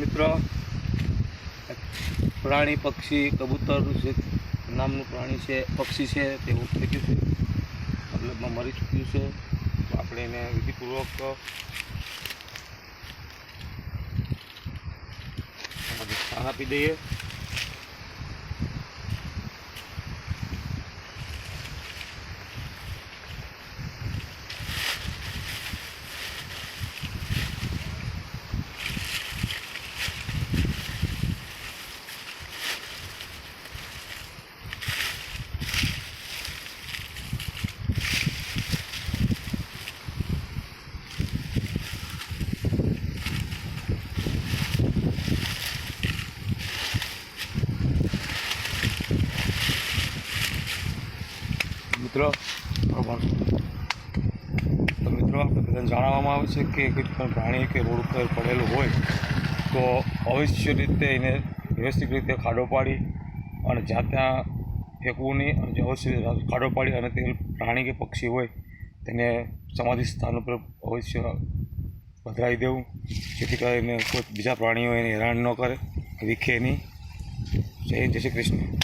મિત્રો, પ્રાણી પક્ષી કબૂતર જે નામનું પ્રાણી છે, પક્ષી છે, તે થઈ ગયું છે, મતલબમાં મરી ચૂક્યું છે. તો આપણે એને વિધિપૂર્વક સ્થાન આપી દઈએ. મિત્રો આપણે બધાને જણાવવામાં આવે છે કે કોઈ પણ પ્રાણી કે રોડ ઉપર પડેલું હોય તો અવશ્ય રીતે એને વ્યવસ્થિત રીતે ખાડો પાડી અને જ્યાં ત્યાં ફેંકવું નહીં. અને અવશ્ય ખાડો પાડી અને તે પ્રાણી કે પક્ષી હોય તેને સમાધિ સ્થાન ઉપર અવશ્ય પધરાવી દેવું, જેથી કરીને કોઈ બીજા પ્રાણીઓ એને હેરાન ન કરે, વિખે નહીં. જય શ્રી કૃષ્ણ.